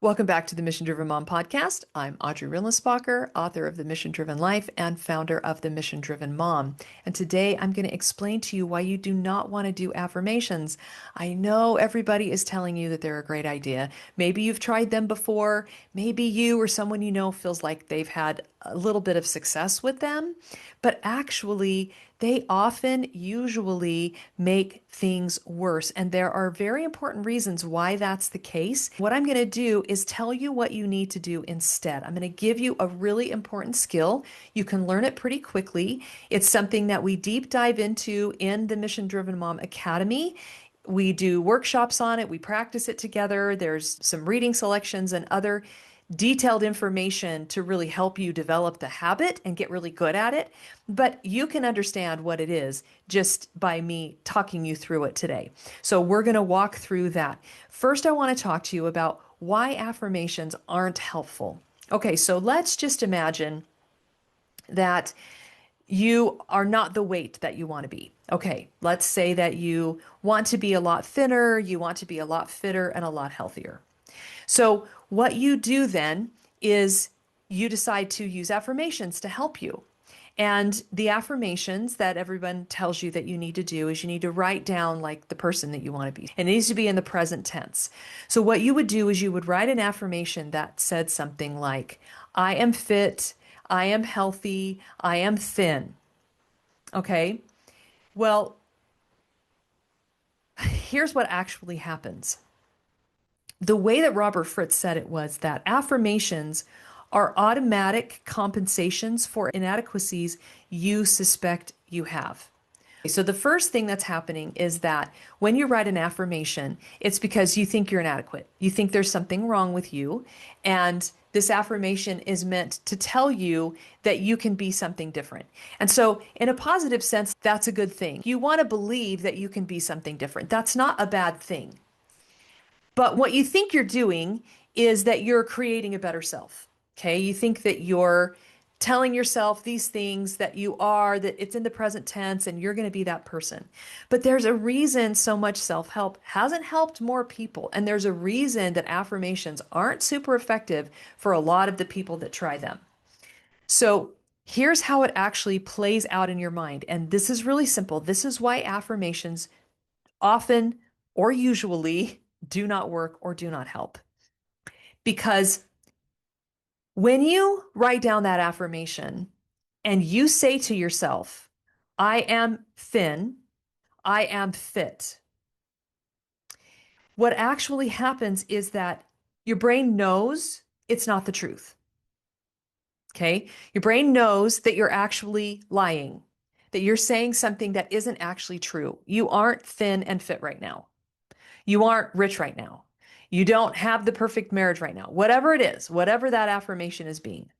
Welcome back to the Mission Driven Mom podcast. I'm Audrey Rillenbacher, author of The Mission Driven Life and founder of The Mission Driven Mom. And today I'm going to explain to you why you do not want to do affirmations. I know everybody is telling you that they're a great idea. Maybe you've tried them before. Maybe you or someone you know feels like they've had a little bit of success with them, but actually, they often usually make things worse. And there are very important reasons why that's the case. What I'm going to do is tell you what you need to do instead. I'm going to give you a really important skill. You can learn it pretty quickly. It's something that we deep dive into in the Mission Driven Mom Academy. We do workshops on it. We practice it together. There's some reading selections and other detailed information to really help you develop the habit and get really good at it. But you can understand what it is just by me talking you through it today. So we're going to walk through that. First, I want to talk to you about why affirmations aren't helpful. Okay, so let's just imagine that you are not the weight that you want to be. Okay, let's say that you want to be a lot thinner, you want to be a lot fitter and a lot healthier. So what you do then is you decide to use affirmations to help you. And the affirmations that everyone tells you that you need to do is you need to write down like the person that you want to be. And it needs to be in the present tense. So what you would do is you would write an affirmation that said something like, I am fit, I am healthy, I am thin. Okay? Well, here's what actually happens. The way that Robert Fritz said it was that affirmations are automatic compensations for inadequacies you suspect you have. So the first thing that's happening is that when you write an affirmation, it's because you think you're inadequate. You think there's something wrong with you. And this affirmation is meant to tell you that you can be something different. And so in a positive sense, that's a good thing. You want to believe that you can be something different. That's not a bad thing. But what you think you're doing is that you're creating a better self. Okay. You think that you're telling yourself these things that you are, that it's in the present tense and you're going to be that person. But there's a reason so much self-help hasn't helped more people. And there's a reason that affirmations aren't super effective for a lot of the people that try them. So here's how it actually plays out in your mind. And this is really simple. This is why affirmations often or usually do not work or do not help. Because when you write down that affirmation and you say to yourself, I am thin, I am fit, what actually happens is that your brain knows it's not the truth. Okay? Your brain knows that you're actually lying, that you're saying something that isn't actually true. You aren't thin and fit right now. You aren't rich right now. You don't have the perfect marriage right now. Whatever it is, whatever that affirmation is being.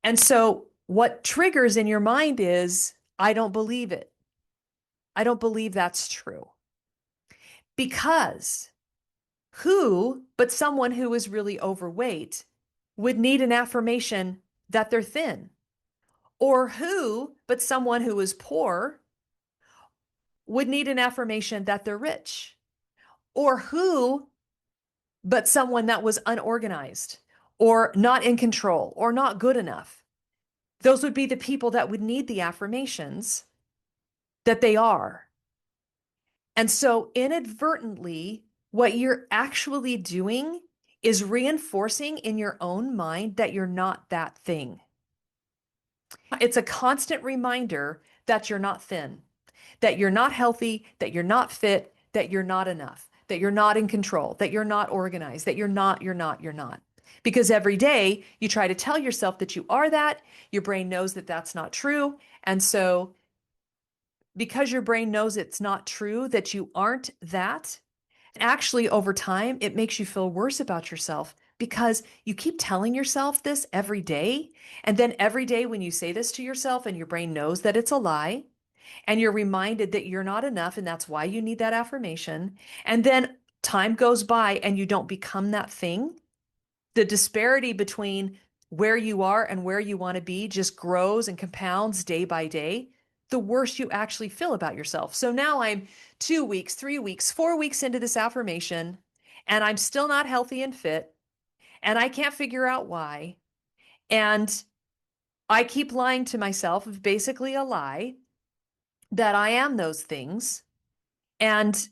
And so what triggers in your mind is, I don't believe it. I don't believe that's true. Because who but someone who is really overweight would need an affirmation that they're thin? Or who but someone who is poor would need an affirmation that they're rich? Or who but someone that was unorganized or not in control or not good enough? Those would be the people that would need the affirmations that they are. And so inadvertently, what you're actually doing is reinforcing in your own mind that you're not that thing. It's a constant reminder that you're not thin, that you're not healthy, that you're not fit, that you're not enough, that you're not in control, that you're not organized, that you're not. Because every day you try to tell yourself that you are that, your brain knows that that's not true. And so because your brain knows it's not true, that you aren't that, actually over time, it makes you feel worse about yourself because you keep telling yourself this every day. And then every day when you say this to yourself and your brain knows that it's a lie, and you're reminded that you're not enough and that's why you need that affirmation. And then time goes by and you don't become that thing. The disparity between where you are and where you want to be just grows and compounds day by day, the worse you actually feel about yourself. So now I'm 2 weeks, 3 weeks, 4 weeks into this affirmation, and I'm still not healthy and fit, and I can't figure out why. And I keep lying to myself, basically a lie, that I am those things. And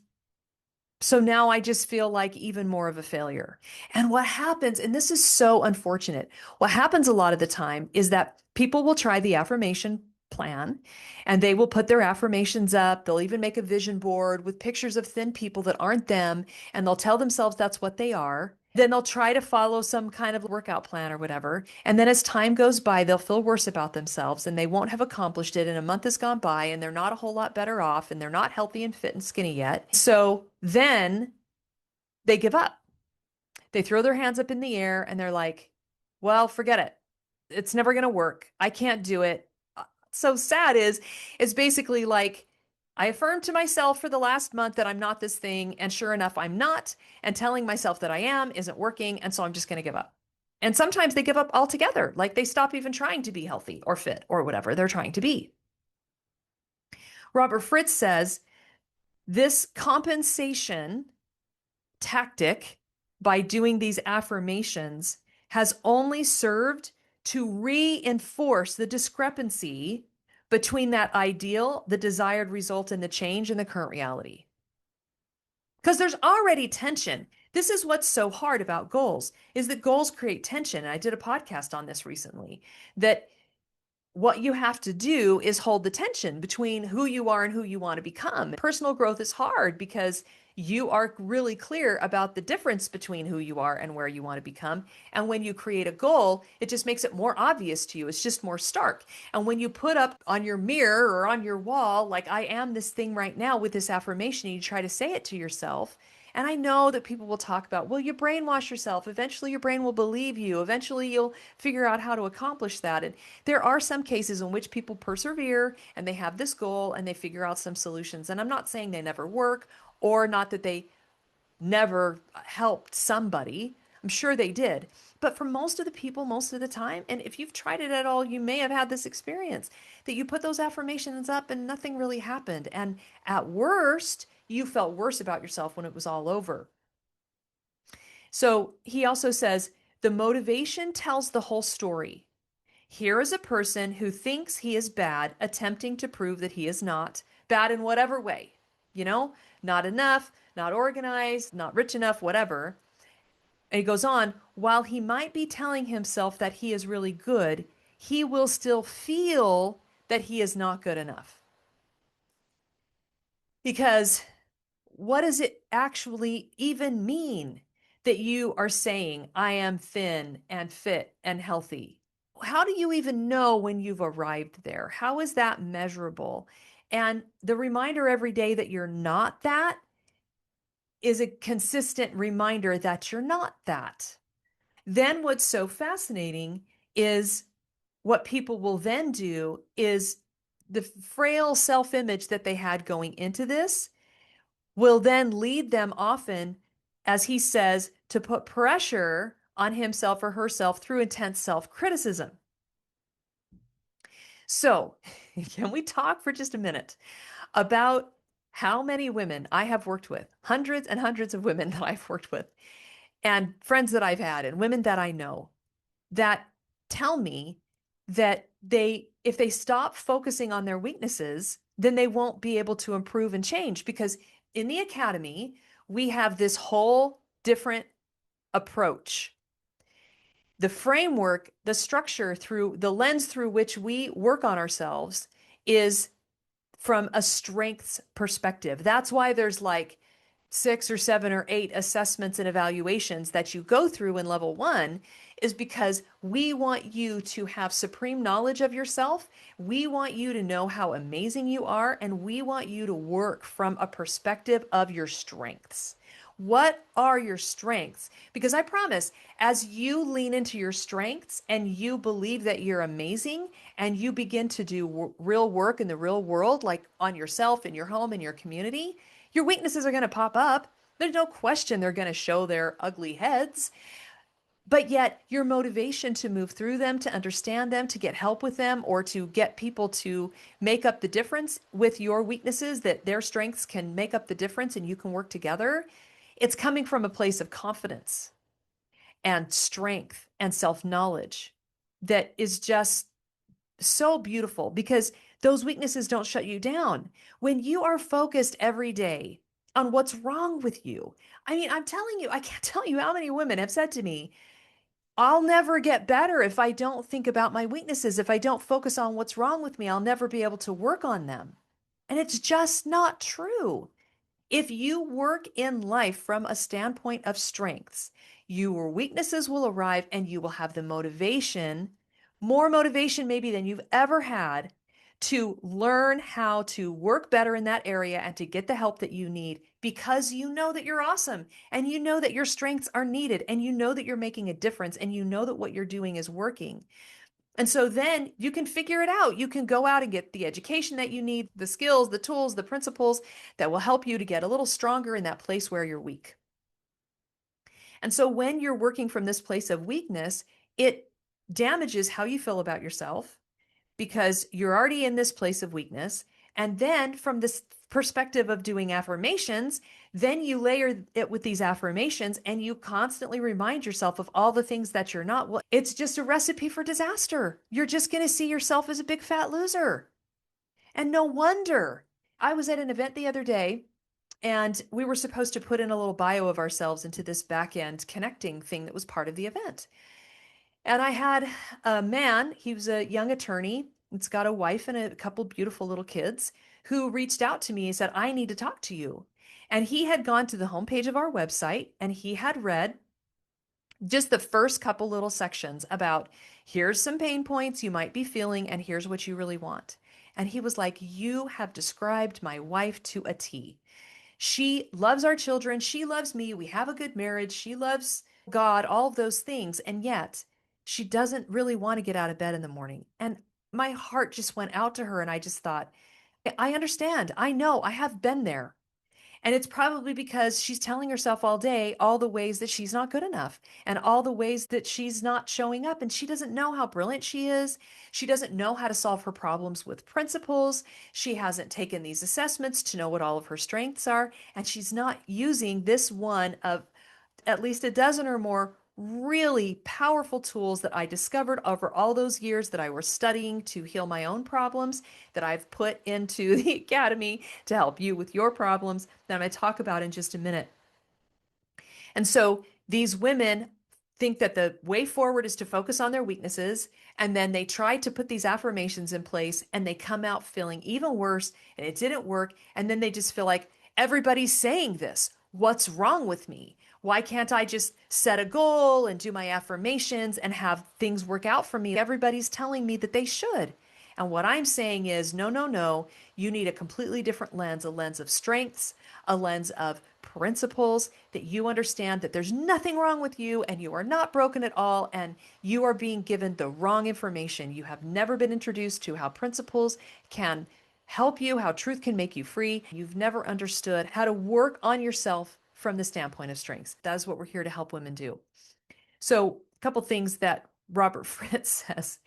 so now I just feel like even more of a failure. And what happens, and this is so unfortunate, what happens a lot of the time is that people will try the affirmation plan and they will put their affirmations up. They'll even make a vision board with pictures of thin people that aren't them, and they'll tell themselves that's what they are. Then they'll try to follow some kind of workout plan or whatever. And then as time goes by, they'll feel worse about themselves and they won't have accomplished it. And a month has gone by and they're not a whole lot better off and they're not healthy and fit and skinny yet. So then they give up. They throw their hands up in the air and they're like, well, forget it. It's never going to work. I can't do it. So sad is, it's basically like, I affirmed to myself for the last month that I'm not this thing. And sure enough, I'm not. And telling myself that I am isn't working. And so I'm just going to give up. And sometimes they give up altogether. Like they stop even trying to be healthy or fit or whatever they're trying to be. Robert Fritz says this compensation tactic by doing these affirmations has only served to reinforce the discrepancy between that ideal, the desired result, and the change in the current reality. Because there's already tension. This is what's so hard about goals, is that goals create tension. And I did a podcast on this recently, that what you have to do is hold the tension between who you are and who you want to become. Personal growth is hard because you are really clear about the difference between who you are and where you want to become. And when you create a goal, it just makes it more obvious to you. It's just more stark. And when you put up on your mirror or on your wall, like, I am this thing right now with this affirmation, and you try to say it to yourself. And I know that people will talk about, well, you brainwash yourself. Eventually, your brain will believe you. Eventually, you'll figure out how to accomplish that. And there are some cases in which people persevere and they have this goal and they figure out some solutions. And I'm not saying they never work or not that they never helped somebody. I'm sure they did. But for most of the people, most of the time, and if you've tried it at all, you may have had this experience that you put those affirmations up and nothing really happened. And at worst, you felt worse about yourself when it was all over. So he also says the motivation tells the whole story. Here is a person who thinks he is bad, attempting to prove that he is not bad in whatever way, not enough, not organized, not rich enough, whatever. And he goes on, while he might be telling himself that he is really good, he will still feel that he is not good enough. Because what does it actually even mean that you are saying, I am thin and fit and healthy? How do you even know when you've arrived there? How is that measurable? And the reminder every day that you're not that is a consistent reminder that you're not that. Then what's so fascinating is what people will then do is the frail self-image that they had going into this will then lead them often, as he says, to put pressure on himself or herself through intense self-criticism. So, can we talk for just a minute about how many women I have worked with, hundreds and hundreds of women that I've worked with, and friends that I've had, and women that I know that tell me that if they stop focusing on their weaknesses, then they won't be able to improve and change. Because in the academy, we have this whole different approach. The framework, the structure, through the lens through which we work on ourselves is from a strengths perspective. That's why there's like 6 or 7 or 8 assessments and evaluations that you go through in level 1, is because we want you to have supreme knowledge of yourself. We want you to know how amazing you are, and we want you to work from a perspective of your strengths. What are your strengths? Because I promise, as you lean into your strengths and you believe that you're amazing and you begin to do real work in the real world, like on yourself, in your home, in your community, your weaknesses are going to pop up. There's no question they're going to show their ugly heads. But yet your motivation to move through them, to understand them, to get help with them, or to get people to make up the difference with your weaknesses, that their strengths can make up the difference and you can work together, It's coming from a place of confidence and strength and self-knowledge that is just so beautiful because those weaknesses don't shut you down. When you are focused every day on what's wrong with you, I mean, I'm telling you, I can't tell you how many women have said to me, I'll never get better if I don't think about my weaknesses. If I don't focus on what's wrong with me, I'll never be able to work on them. And it's just not true. If you work in life from a standpoint of strengths, your weaknesses will arrive and you will have the motivation, more motivation maybe than you've ever had, to learn how to work better in that area and to get the help that you need because you know that you're awesome and you know that your strengths are needed and you know that you're making a difference and you know that what you're doing is working. And so then you can figure it out. You can go out and get the education that you need, the skills, the tools, the principles that will help you to get a little stronger in that place where you're weak. And so when you're working from this place of weakness, it damages how you feel about yourself because you're already in this place of weakness. And then from this perspective of doing affirmations, then you layer it with these affirmations and you constantly remind yourself of all the things that you're not. Well, it's just a recipe for disaster. You're just going to see yourself as a big fat loser. And no wonder. I was at an event the other day and we were supposed to put in a little bio of ourselves into this back end connecting thing that was part of the event. And I had a man, he was a young attorney, he's got a wife and a couple beautiful little kids, who reached out to me and said, I need to talk to you. And he had gone to the homepage of our website and he had read just the first couple little sections about here's some pain points you might be feeling and here's what you really want. And he was like, you have described my wife to a T. She loves our children. She loves me. We have a good marriage. She loves God, all of those things. And yet she doesn't really want to get out of bed in the morning. And my heart just went out to her. And I just thought, I understand. I know I have been there. And it's probably because she's telling herself all day all the ways that she's not good enough and all the ways that she's not showing up. And she doesn't know how brilliant she is. She doesn't know how to solve her problems with principles. She hasn't taken these assessments to know what all of her strengths are. And she's not using this one of at least a dozen or more really powerful tools that I discovered over all those years that I was studying to heal my own problems, that I've put into the academy to help you with your problems, that I'm going to talk about in just a minute. And so these women think that the way forward is to focus on their weaknesses. And then they try to put these affirmations in place and they come out feeling even worse and it didn't work. And then they just feel like everybody's saying this. What's wrong with me? Why can't I just set a goal and do my affirmations and have things work out for me? Everybody's telling me that they should. And what I'm saying is, no, no, no. You need a completely different lens, a lens of strengths, a lens of principles, that you understand that there's nothing wrong with you and you are not broken at all and you are being given the wrong information. You have never been introduced to how principles can help you, how truth can make you free. You've never understood how to work on yourself from the standpoint of strengths. That is what we're here to help women do. So a couple things that Robert Fritz says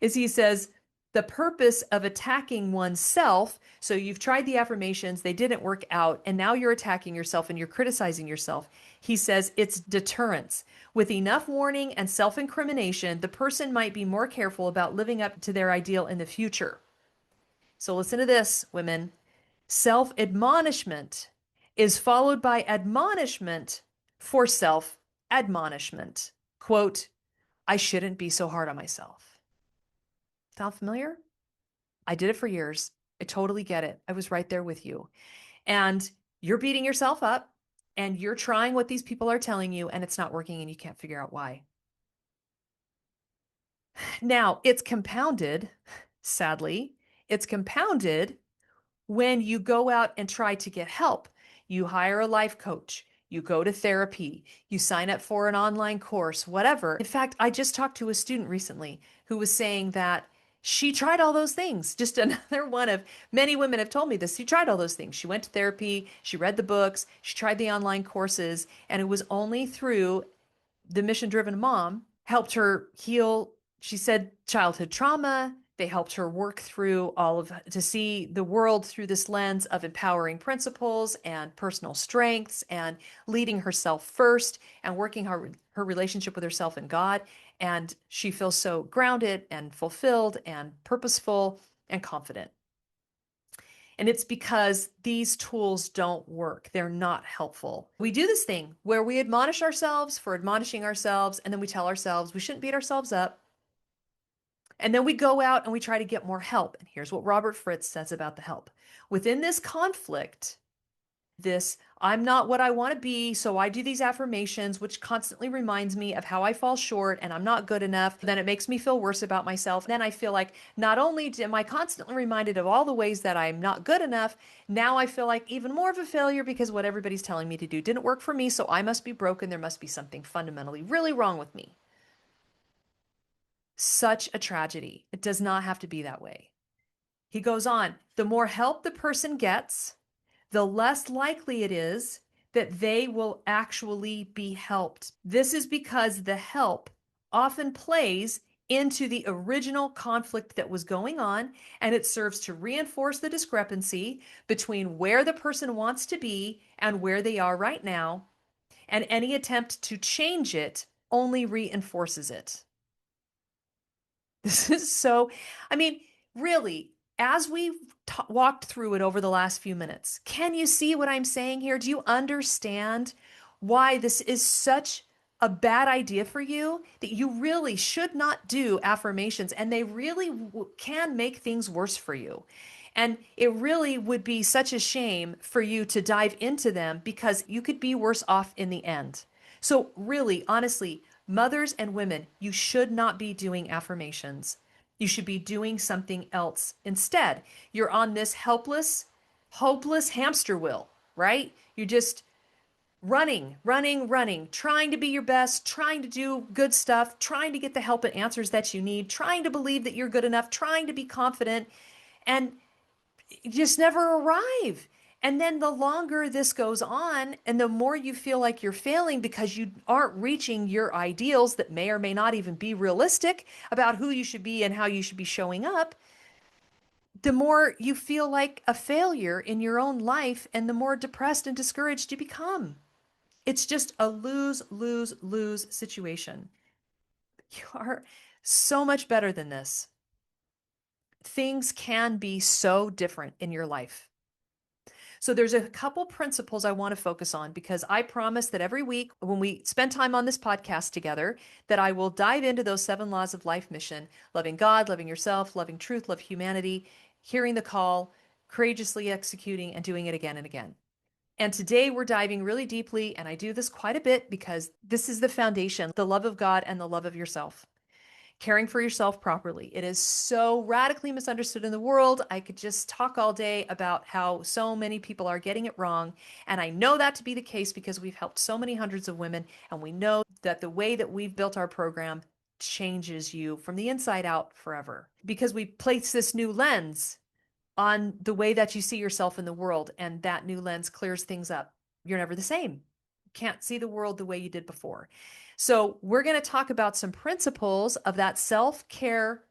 is he says, the purpose of attacking oneself, so you've tried the affirmations, they didn't work out, and now you're attacking yourself and you're criticizing yourself. He says it's deterrence. With enough warning and self-incrimination, the person might be more careful about living up to their ideal in the future. So listen to this, women. Self-admonishment is followed by admonishment for self-admonishment. Quote, I shouldn't be so hard on myself. Sound familiar? I did it for years. I totally get it. I was right there with you. And you're beating yourself up and you're trying what these people are telling you and it's not working and you can't figure out why. Now, it's compounded, sadly, it's compounded when you go out and try to get help. You hire a life coach, you go to therapy, you sign up for an online course, whatever. In fact, I just talked to a student recently who was saying that she tried all those things. Just another one of many women have told me this. She tried all those things. She went to therapy, she read the books, she tried the online courses, and it was only through the mission driven mom helped her heal, she said, childhood trauma, They helped her work through to see the world through this lens of empowering principles and personal strengths and leading herself first and working her relationship with herself and God. And she feels so grounded and fulfilled and purposeful and confident. And it's because these tools don't work. They're not helpful. We do this thing where we admonish ourselves for admonishing ourselves, and then we tell ourselves we shouldn't beat ourselves up. And then we go out and we try to get more help. And here's what Robert Fritz says about the help. Within this conflict, this I'm not what I want to be, so I do these affirmations, which constantly reminds me of how I fall short and I'm not good enough. Then it makes me feel worse about myself. Then I feel like not only am I constantly reminded of all the ways that I'm not good enough, now I feel like even more of a failure because what everybody's telling me to do didn't work for me, so I must be broken. There must be something fundamentally really wrong with me. Such a tragedy. It does not have to be that way. He goes on, the more help the person gets, the less likely it is that they will actually be helped. This is because the help often plays into the original conflict that was going on, and it serves to reinforce the discrepancy between where the person wants to be and where they are right now, and any attempt to change it only reinforces it. This is so, I mean, really, as we've walked through it over the last few minutes, can you see what I'm saying here? Do you understand why this is such a bad idea for you? That you really should not do affirmations, and they really can make things worse for you. And it really would be such a shame for you to dive into them because you could be worse off in the end. So, really, honestly, mothers and women, you should not be doing affirmations. You should be doing something else instead. You're on this helpless, hopeless hamster wheel, right? You're just running, running, running, trying to be your best, trying to do good stuff, trying to get the help and answers that you need, trying to believe that you're good enough, trying to be confident, and you just never arrive. And then the longer this goes on, and the more you feel like you're failing because you aren't reaching your ideals that may or may not even be realistic about who you should be and how you should be showing up, the more you feel like a failure in your own life and the more depressed and discouraged you become. It's just a lose, lose, lose situation. You are so much better than this. Things can be so different in your life. So there's a couple principles I want to focus on because I promise that every week when we spend time on this podcast together, that I will dive into those 7 laws of life mission: loving God, loving yourself, loving truth, love humanity, hearing the call, courageously executing, and doing it again and again. And today we're diving really deeply, and I do this quite a bit because this is the foundation, the love of God and the love of yourself. Caring for yourself properly. It is so radically misunderstood in the world. I could just talk all day about how so many people are getting it wrong. And I know that to be the case because we've helped so many hundreds of women. And we know that the way that we've built our program changes you from the inside out forever because we place this new lens on the way that you see yourself in the world. And that new lens clears things up. You're never the same. You can't see the world the way you did before. So we're going to talk about some principles of that self-care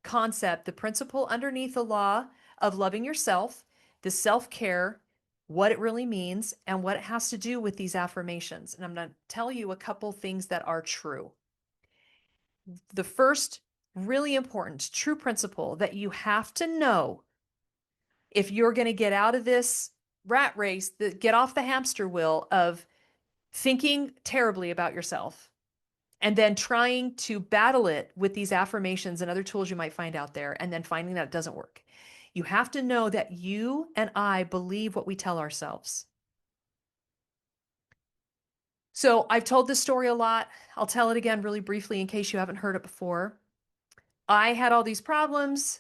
concept, the principle underneath the law of loving yourself, the self-care, what it really means, and what it has to do with these affirmations. And I'm going to tell you a couple things that are true. The first really important true principle that you have to know if you're going to get out of this rat race, get off the hamster wheel of thinking terribly about yourself and then trying to battle it with these affirmations and other tools you might find out there, and then finding that it doesn't work. You have to know that you and I believe what we tell ourselves. So I've told this story a lot. I'll tell it again really briefly in case you haven't heard it before. I had all these problems.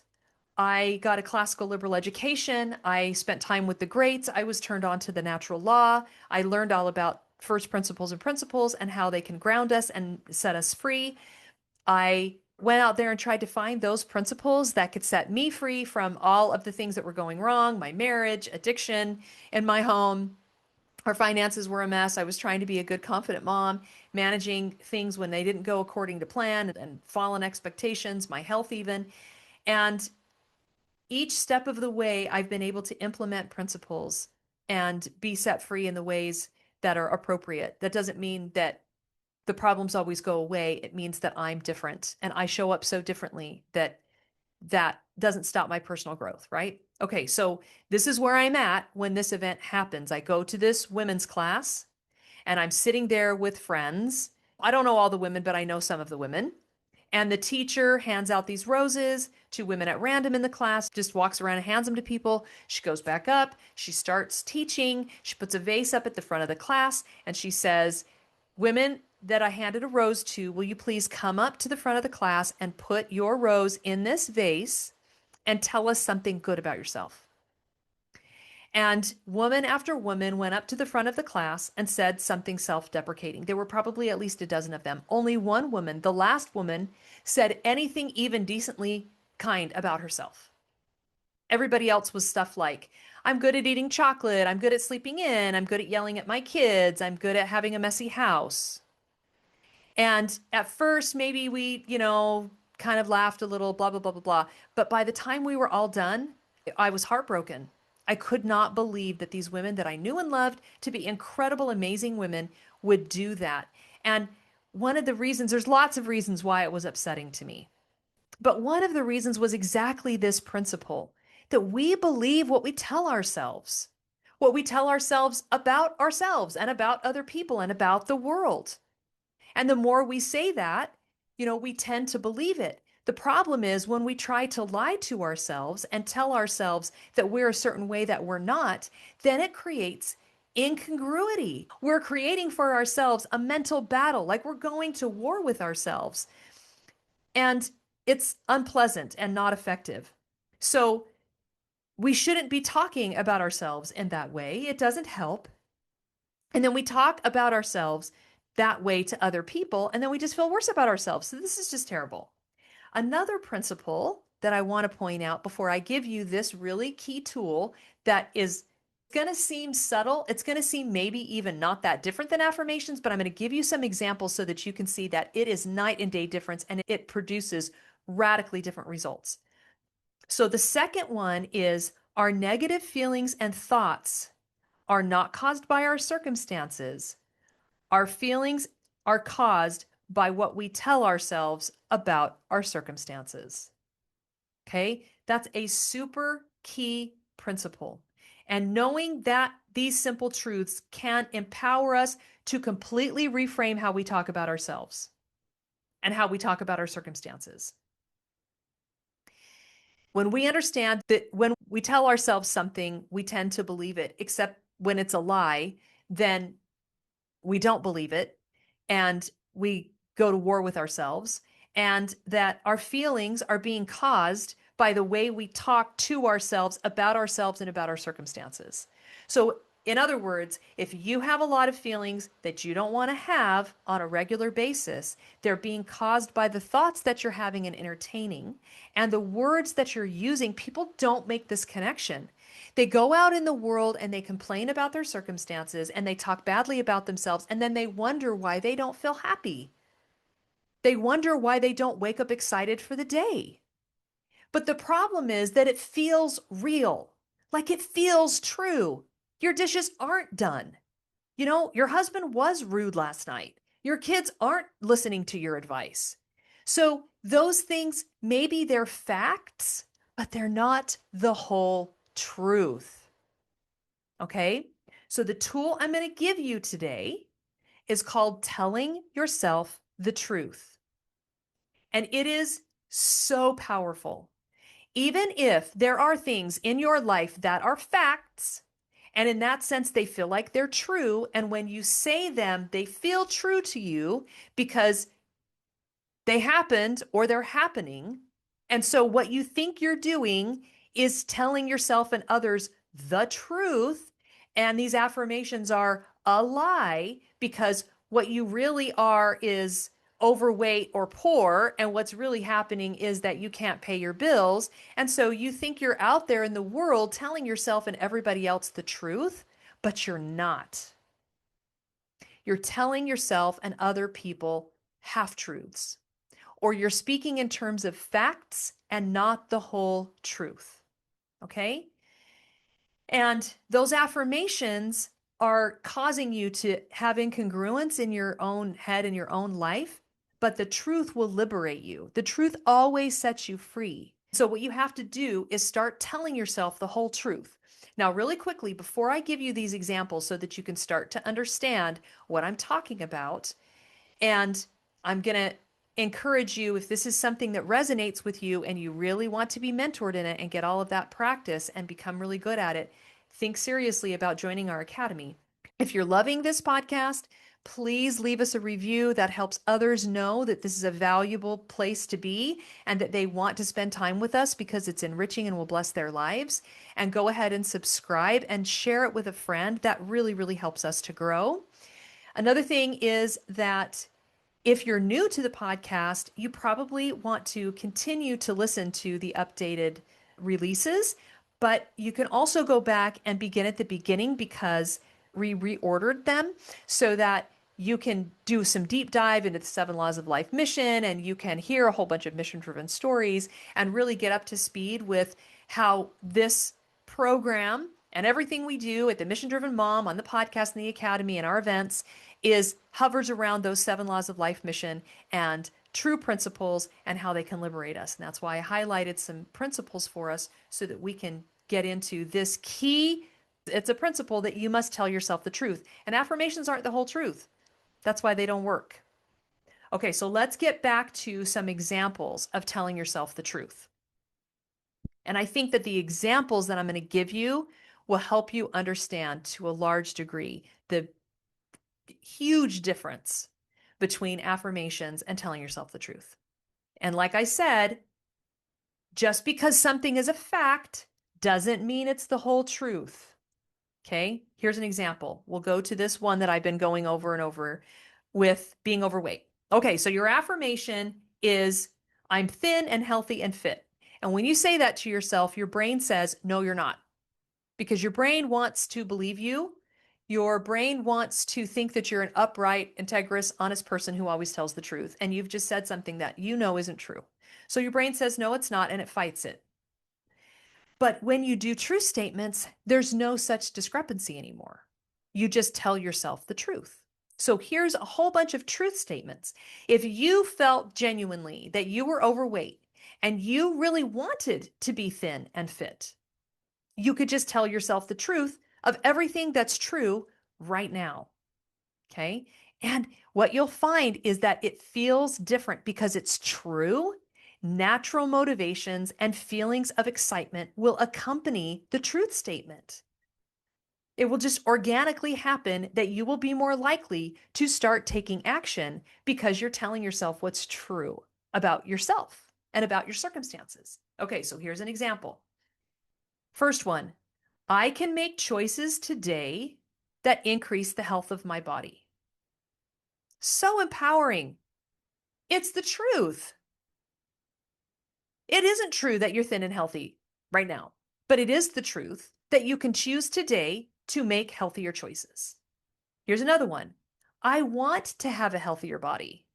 I got a classical liberal education. I spent time with the greats. I was turned on to the natural law. I learned all about first principles and principles and how they can ground us and set us free. I went out there and tried to find those principles that could set me free from all of the things that were going wrong, my marriage, addiction in my home. Our finances were a mess. I was trying to be a good, confident mom, managing things when they didn't go according to plan and fallen expectations, my health even. And each step of the way, I've been able to implement principles and be set free in the ways that are appropriate. That doesn't mean that the problems always go away. It means that I'm different and I show up so differently that that doesn't stop my personal growth, right? Okay, so this is where I'm at when this event happens. I go to this women's class and I'm sitting there with friends. I don't know all the women, but I know some of the women. And the teacher hands out these roses to women at random in the class, just walks around and hands them to people. She goes back up, she starts teaching, she puts a vase up at the front of the class, and she says, women that I handed a rose to, will you please come up to the front of the class and put your rose in this vase and tell us something good about yourself? And woman after woman went up to the front of the class and said something self-deprecating. There were probably at least a dozen of them. Only one woman, the last woman, said anything even decently kind about herself. Everybody else was stuff like, I'm good at eating chocolate, I'm good at sleeping in, I'm good at yelling at my kids, I'm good at having a messy house. And at first, maybe we, kind of laughed a little, blah, blah, blah, blah, blah. But by the time we were all done, I was heartbroken. I could not believe that these women that I knew and loved to be incredible, amazing women would do that. And one of the reasons, there's lots of reasons why it was upsetting to me. But one of the reasons was exactly this principle that we believe what we tell ourselves, what we tell ourselves and about other people and about the world. And the more we say that, we tend to believe it. The problem is when we try to lie to ourselves and tell ourselves that we're a certain way that we're not, then it creates incongruity. We're creating for ourselves a mental battle, like we're going to war with ourselves. And it's unpleasant and not effective. So we shouldn't be talking about ourselves in that way. It doesn't help. And then we talk about ourselves that way to other people, and then we just feel worse about ourselves. So this is just terrible. Another principle that I want to point out before I give you this really key tool that is going to seem subtle. It's going to seem maybe even not that different than affirmations, but I'm going to give you some examples so that you can see that it is night and day difference and it produces radically different results. So the second one is our negative feelings and thoughts are not caused by our circumstances. Our feelings are caused by what we tell ourselves about our circumstances. Okay, that's a super key principle. And knowing that these simple truths can empower us to completely reframe how we talk about ourselves and how we talk about our circumstances. When we understand that when we tell ourselves something, we tend to believe it, except when it's a lie, then we don't believe it and we go to war with ourselves, and that our feelings are being caused by the way we talk to ourselves and about our circumstances. So in other words, if you have a lot of feelings that you don't want to have on a regular basis, they're being caused by the thoughts that you're having and entertaining and the words that you're using. People don't make this connection. They go out in the world and they complain about their circumstances and they talk badly about themselves, and then they wonder why they don't feel happy. They wonder why they don't wake up excited for the day. But the problem is that it feels real, like it feels true. Your dishes aren't done. Your husband was rude last night. Your kids aren't listening to your advice. So those things, maybe they're facts, but they're not the whole truth. Okay? So the tool I'm going to give you today is called telling yourself the truth. And it is so powerful. Even if there are things in your life that are facts, and in that sense, they feel like they're true. And when you say them, they feel true to you because they happened or they're happening. And so what you think you're doing is telling yourself and others the truth. And these affirmations are a lie because what you really are is overweight or poor. And what's really happening is that you can't pay your bills. And so you think you're out there in the world telling yourself and everybody else the truth, but you're not. You're telling yourself and other people half truths. or you're speaking in terms of facts and not the whole truth. Okay? And those affirmations are causing you to have incongruence in your own head and your own life, but the truth will liberate you. The truth always sets you free. So, what you have to do is start telling yourself the whole truth. Now, really quickly, before I give you these examples so that you can start to understand what I'm talking about, and I'm going to encourage you, if this is something that resonates with you and you really want to be mentored in it and get all of that practice and become really good at it, think seriously about joining our academy. If you're loving this podcast, please leave us a review that helps others know that this is a valuable place to be and that they want to spend time with us because it's enriching and will bless their lives. And go ahead and subscribe and share it with a friend. That really, really helps us to grow. Another thing is that if you're new to the podcast, you probably want to continue to listen to the updated releases, but you can also go back and begin at the beginning because we reordered them so that you can do some deep dive into the 7 Laws of Life mission and you can hear a whole bunch of mission-driven stories and really get up to speed with how this program and everything we do at the Mission Driven Mom, on the podcast and the academy and our events hovers around those 7 Laws of Life mission and true principles and how they can liberate us. And that's why I highlighted some principles for us so that we can get into this key. It's a principle that you must tell yourself the truth. And affirmations aren't the whole truth. That's why they don't work. Okay, so let's get back to some examples of telling yourself the truth. And I think that the examples that I'm going to give you will help you understand to a large degree the huge difference between affirmations and telling yourself the truth. And like I said, just because something is a fact doesn't mean it's the whole truth. Okay, here's an example. We'll go to this one that I've been going over and over with being overweight. Okay, so your affirmation is, I'm thin and healthy and fit. And when you say that to yourself, your brain says, no, you're not. Because your brain wants to believe you. Your brain wants to think that you're an upright, integrous, honest person who always tells the truth. And you've just said something that you know isn't true. So your brain says, no, it's not, and it fights it. But when you do truth statements, there's no such discrepancy anymore. You just tell yourself the truth. So here's a whole bunch of truth statements. If you felt genuinely that you were overweight and you really wanted to be thin and fit, you could just tell yourself the truth of everything that's true right now. Okay. And what you'll find is that it feels different because it's true. Natural motivations and feelings of excitement will accompany the truth statement. It will just organically happen that you will be more likely to start taking action because you're telling yourself what's true about yourself and about your circumstances. Okay, so here's an example. First one, I can make choices today that increase the health of my body. So empowering. It's the truth. It isn't true that you're thin and healthy right now, but it is the truth that you can choose today to make healthier choices. Here's another one. I want to have a healthier body.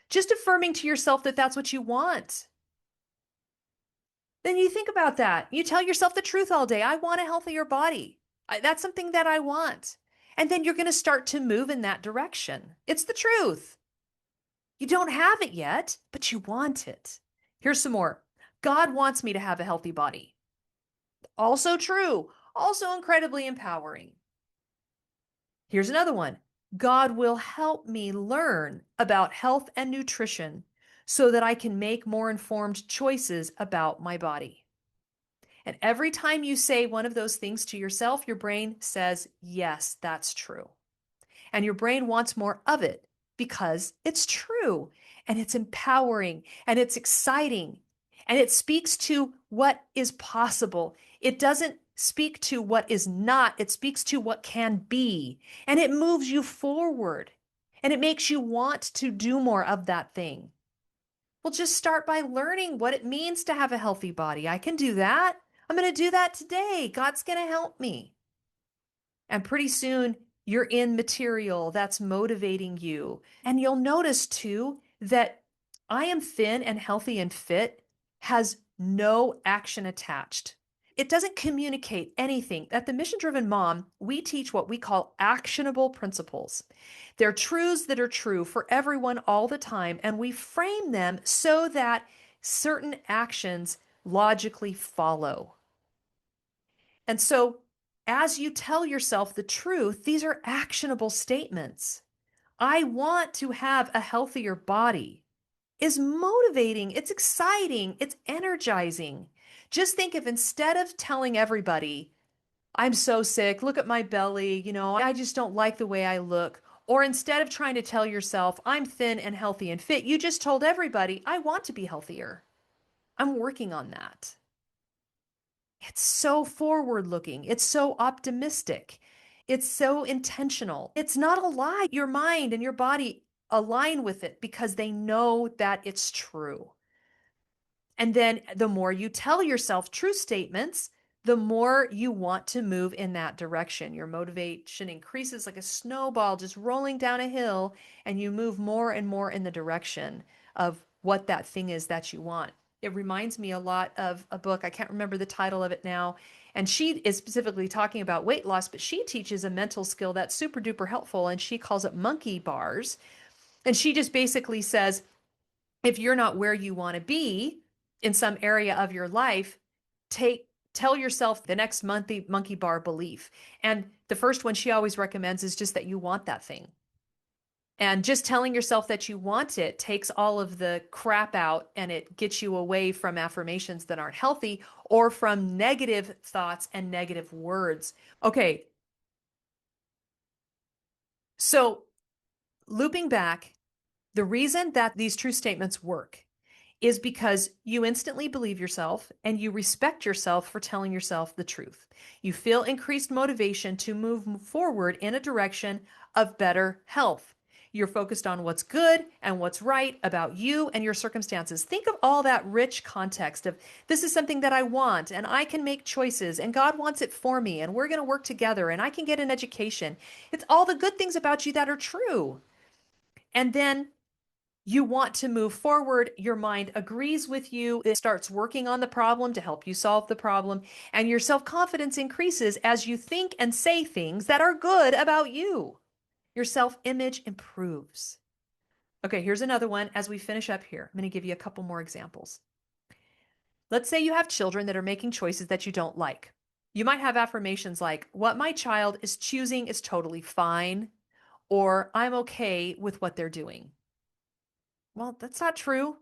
Just affirming to yourself that that's what you want. Then you think about that. You tell yourself the truth all day. I want a healthier body. That's something that I want. And then you're going to start to move in that direction. It's the truth. You don't have it yet, but you want it. Here's some more. God wants me to have a healthy body. Also true. Also incredibly empowering. Here's another one. God will help me learn about health and nutrition so that I can make more informed choices about my body. And every time you say one of those things to yourself, your brain says, yes, that's true. And your brain wants more of it because it's true and it's empowering and it's exciting and it speaks to what is possible. It doesn't speak to what is not, it speaks to what can be, and it moves you forward and it makes you want to do more of that thing. Well, just start by learning what it means to have a healthy body. I can do that. I'm going to do that today. God's going to help me. And pretty soon you're in material that's motivating you. And you'll notice too that I am thin and healthy and fit has no action attached. It doesn't communicate anything. At the Mission Driven Mom, we teach what we call actionable principles. They're truths that are true for everyone all the time, and we frame them so that certain actions logically follow. And so, as you tell yourself the truth, these are actionable statements. I want to have a healthier body is motivating, it's exciting, it's energizing. Just think if instead of telling everybody, I'm so sick, look at my belly, I just don't like the way I look, or instead of trying to tell yourself, I'm thin and healthy and fit, you just told everybody, I want to be healthier. I'm working on that. It's so forward looking. It's so optimistic. It's so intentional. It's not a lie. Your mind and your body align with it because they know that it's true. And then the more you tell yourself true statements, the more you want to move in that direction. Your motivation increases like a snowball just rolling down a hill, and you move more and more in the direction of what that thing is that you want. It reminds me a lot of a book. I can't remember the title of it now. And she is specifically talking about weight loss, but she teaches a mental skill that's super duper helpful. And she calls it monkey bars. And she just basically says, if you're not where you want to be in some area of your life, tell yourself the next monkey bar belief. And the first one she always recommends is just that you want that thing. And just telling yourself that you want it takes all of the crap out, and it gets you away from affirmations that aren't healthy or from negative thoughts and negative words. Okay, so looping back, the reason that these true statements work is because you instantly believe yourself and you respect yourself for telling yourself the truth. You feel increased motivation to move forward in a direction of better health. You're focused on what's good and what's right about you and your circumstances. Think of all that rich context of this is something that I want and I can make choices and God wants it for me and we're going to work together and I can get an education. It's all the good things about you that are true. And then you want to move forward. Your mind agrees with you. It starts working on the problem to help you solve the problem. And your self confidence increases as you think and say things that are good about you. Your self image improves. Okay, here's another one as we finish up here. I'm going to give you a couple more examples. Let's say you have children that are making choices that you don't like. You might have affirmations like, what my child is choosing is totally fine, or I'm okay with what they're doing. Well, that's not true.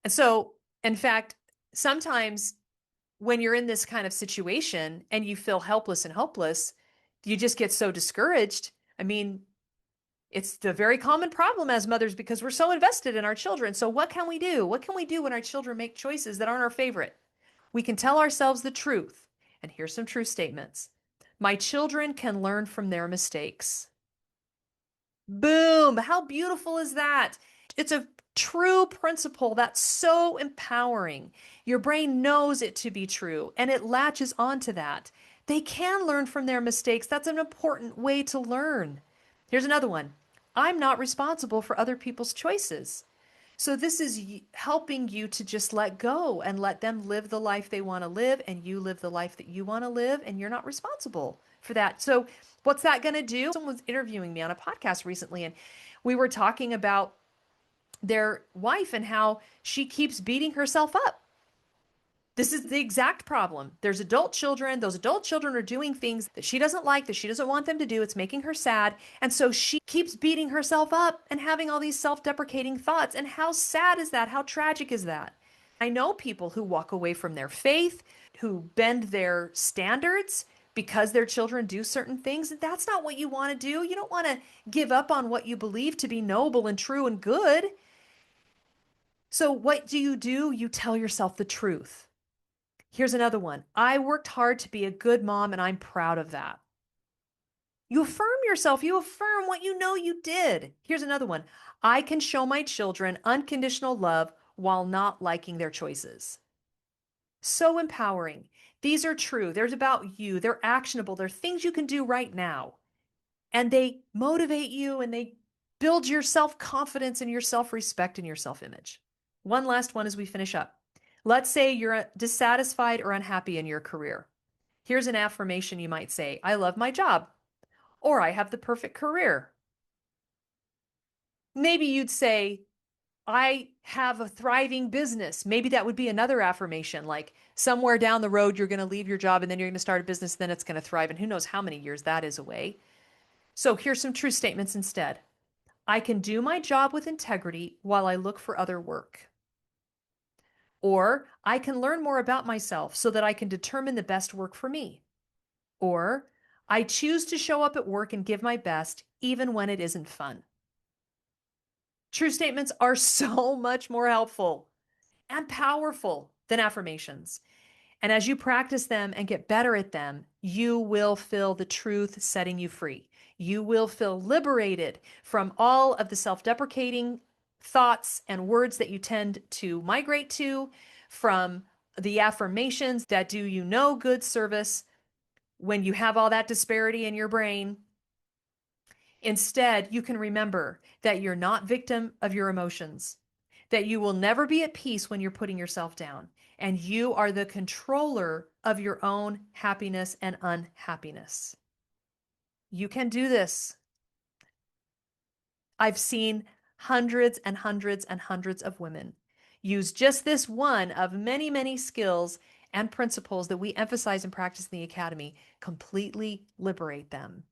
And so, in fact, sometimes when you're in this kind of situation and you feel helpless and hopeless, you just get so discouraged. I mean, it's the very common problem as mothers because we're so invested in our children. So, what can we do? What can we do when our children make choices that aren't our favorite? We can tell ourselves the truth. And here's some truth statements. My children can learn from their mistakes. Boom. How beautiful is that? It's a true principle that's so empowering. Your brain knows it to be true and it latches onto that. They can learn from their mistakes. That's an important way to learn. Here's another one. I'm not responsible for other people's choices. So this is helping you to just let go and let them live the life they want to live, and you live the life that you want to live, and you're not responsible for that. So what's that going to do? Someone was interviewing me on a podcast recently, and we were talking about their wife and how she keeps beating herself up. This is the exact problem. There's adult children. Those adult children are doing things that she doesn't like, that she doesn't want them to do. It's making her sad. And so she keeps beating herself up and having all these self-deprecating thoughts. And how sad is that? How tragic is that? I know people who walk away from their faith, who bend their standards because their children do certain things. That's not what you want to do. You don't want to give up on what you believe to be noble and true and good. So what do? You tell yourself the truth. Here's another one. I worked hard to be a good mom, and I'm proud of that. You affirm yourself. You affirm what you know you did. Here's another one. I can show my children unconditional love while not liking their choices. So empowering. These are true. They're about you. They're actionable. They're things you can do right now. And they motivate you and they Build your self-confidence and your self-respect and your self-image. One last one as we finish up. Let's say you're dissatisfied or unhappy in your career. Here's an affirmation you might say: I love my job, or I have the perfect career. Maybe you'd say, I have a thriving business. Maybe that would be another affirmation, like somewhere down the road, you're going to leave your job and then you're going to start a business, then it's going to thrive. And who knows how many years that is away. So here's some true statements instead. I can do my job with integrity while I look for other work. Or I can learn more about myself so that I can determine the best work for me. Or I choose to show up at work and give my best even when it isn't fun. True statements are so much more helpful and powerful than affirmations. And as you practice them and get better at them, you will feel the truth setting you free. You will feel liberated from all of the self-deprecating thoughts and words that you tend to migrate to, from the affirmations that do you no good service when you have all that disparity in your brain. Instead, you can remember that you're not victim of your emotions, that you will never be at peace when you're putting yourself down, and you are the controller of your own happiness and unhappiness. You can do this. I've seen hundreds and hundreds and hundreds of women use just this one of many, many skills and principles that we emphasize and practice in the Academy, completely liberate them.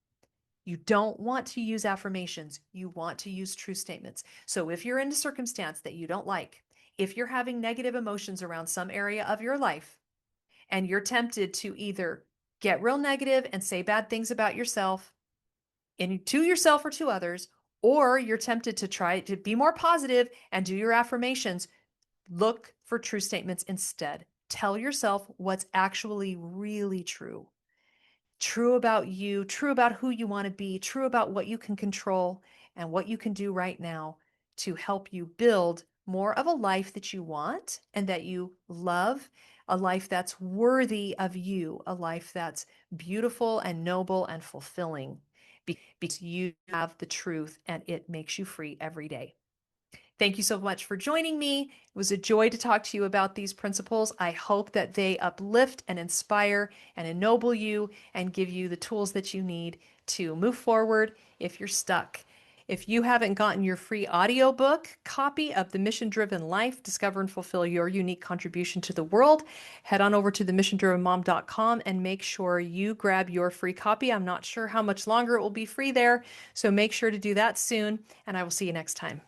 You don't want to use affirmations. You want to use true statements. So if you're in a circumstance that you don't like, if you're having negative emotions around some area of your life, and you're tempted to either get real negative and say bad things about yourself, to yourself or to others, or you're tempted to try to be more positive and do your affirmations, look for true statements instead. Tell yourself what's actually really true. True about you, true about who you want to be, true about what you can control and what you can do right now to help you build more of a life that you want and that you love, a life that's worthy of you, a life that's beautiful and noble and fulfilling because you have the truth and it makes you free every day. Thank you so much for joining me. It was a joy to talk to you about these principles. I hope that they uplift and inspire and ennoble you and give you the tools that you need to move forward if you're stuck. If you haven't gotten your free audiobook copy of The Mission Driven Life, Discover and Fulfill Your Unique Contribution to the World, head on over to themissiondrivenmom.com and make sure you grab your free copy. I'm not sure how much longer it will be free there, so make sure to do that soon, and I will see you next time.